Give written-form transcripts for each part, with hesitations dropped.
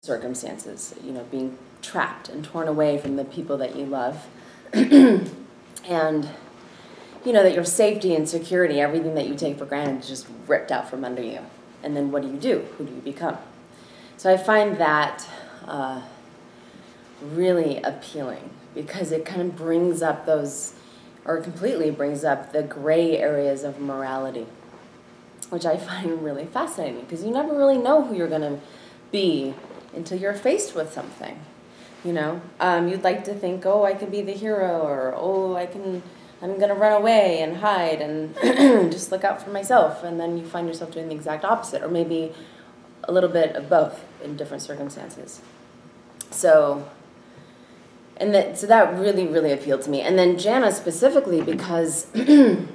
circumstances, you know, being trapped and torn away from the people that you love. And, you know, that your safety and security, everything that you take for granted is just ripped out from under you. And then what do you do? Who do you become? So I find that really appealing because it kind of brings up those, or completely brings up the gray areas of morality, which I find really fascinating because you never really know who you're going to be until you're faced with something. You know, you'd like to think, oh, I can be the hero, or oh, I'm going to run away and hide and just look out for myself. And then you find yourself doing the exact opposite, or maybe a little bit of both in different circumstances. So, so that really, really appealed to me. And then Jana specifically because, you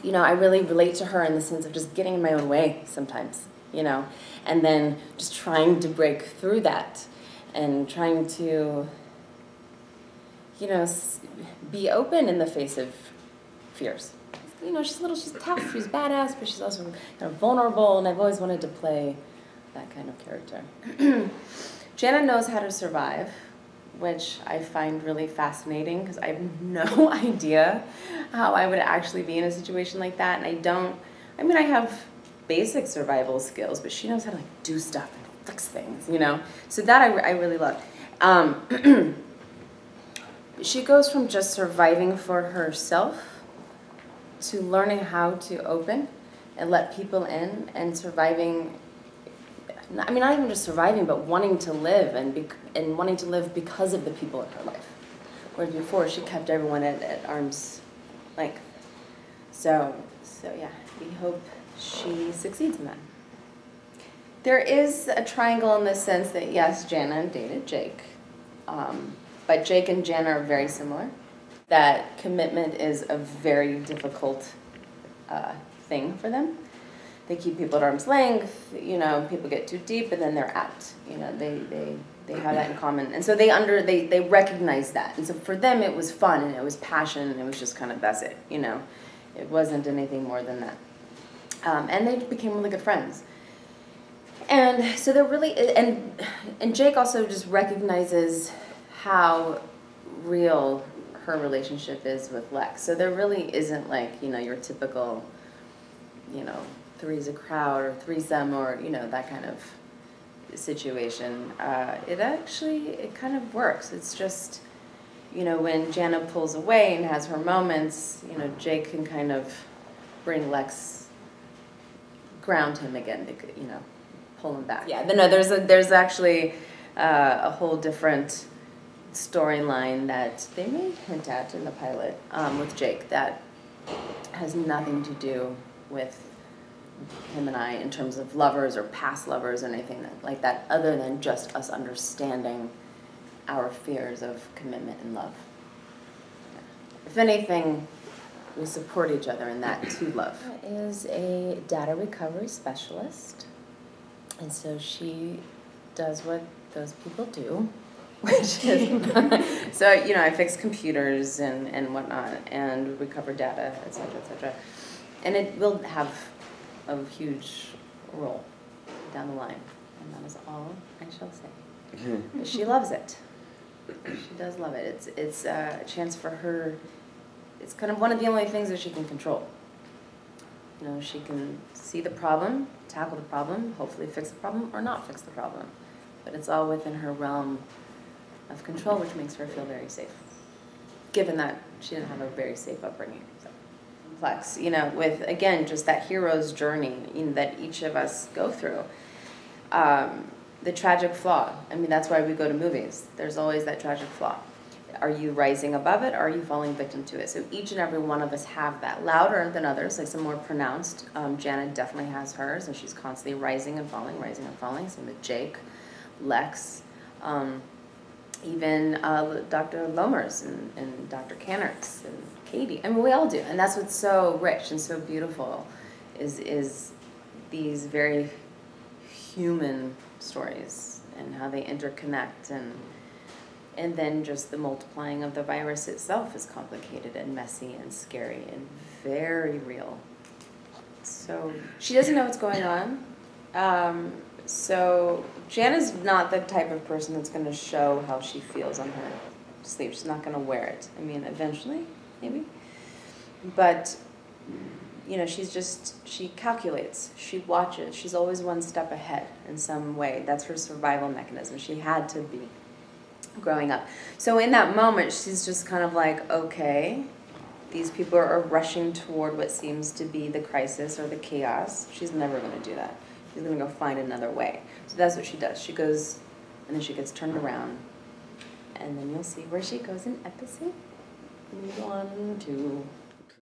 know, I really relate to her in the sense of just getting in my own way sometimes, you know, and then just trying to break through that and trying to, you know, be open in the face of fears. You know, she's tough, she's badass, but she's also kind of vulnerable, and I've always wanted to play that kind of character. Jana knows how to survive, which I find really fascinating because I have no idea how I would actually be in a situation like that, and I have basic survival skills, but she knows how to like do stuff and fix things, you know? So that I really love. She goes from just surviving for herself to learning how to open and let people in and surviving, I mean, not even just surviving, but wanting to live and wanting to live because of the people in her life. Whereas before, she kept everyone at arm's length. So yeah, we hope she succeeds in that. There is a triangle in the sense that, yes, Jana dated Jake, but Jake and Jana are very similar. That commitment is a very difficult thing for them. They keep people at arm's length, you know, people get too deep and then they're out. You know, they have that in common. And so they recognize that. And so for them it was fun and it was passion and it was just kind of, that's it, you know. It wasn't anything more than that. And they became really good friends. And so they're really, and Jake also just recognizes how real her relationship is with Lex. So there really isn't like, you know, your typical, you know, three's a crowd or threesome or, you know, that kind of situation. It kind of works. It's just, you know, when Jana pulls away and has her moments, you know, Jake can kind of bring Lex, ground him again, you know, pull him back. Yeah, no, there's actually a whole different storyline that they may hint at in the pilot with Jake that has nothing to do with him and I in terms of lovers or past lovers or anything like that, other than just us understanding our fears of commitment and love. Yeah. If anything, we support each other in that too, love. Is a data recovery specialist, and so she does what those people do, which is, so, you know, I fix computers and whatnot, and recover data, et cetera, et cetera. And it will have a huge role down the line, and that is all I shall say. But she loves it. She does love it. It's a chance for her. It's kind of one of the only things that she can control. You know, she can see the problem, tackle the problem, hopefully fix the problem, or not fix the problem. But it's all within her realm of control, which makes her feel very safe, given that she didn't have a very safe upbringing. So complex, you know, with, again, just that hero's journey, you know, that each of us go through. The tragic flaw. I mean, that's why we go to movies. There's always that tragic flaw. Are you rising above it, or are you falling victim to it? So each and every one of us have that. Louder than others, like some more pronounced. Jana definitely has hers, and she's constantly rising and falling, rising and falling. Same with Jake, Lex, even Dr. Lommers and Dr. Cannerts and Katie. I mean, we all do, and that's what's so rich and so beautiful is these very human stories and how they interconnect, and then just the multiplying of the virus itself is complicated and messy and scary and very real. So she doesn't know what's going on. So Jana's not the type of person that's going to show how she feels on her sleeve. She's not going to wear it. I mean, eventually, maybe. But, you know, she calculates. She watches. She's always one step ahead in some way. That's her survival mechanism. She had to be growing up. So in that moment, she's just kind of like, okay, these people are rushing toward what seems to be the crisis or the chaos. She's never going to do that. She's going to go find another way. So that's what she does. She goes, and then she gets turned around. And then you'll see where she goes in episode 1, 2.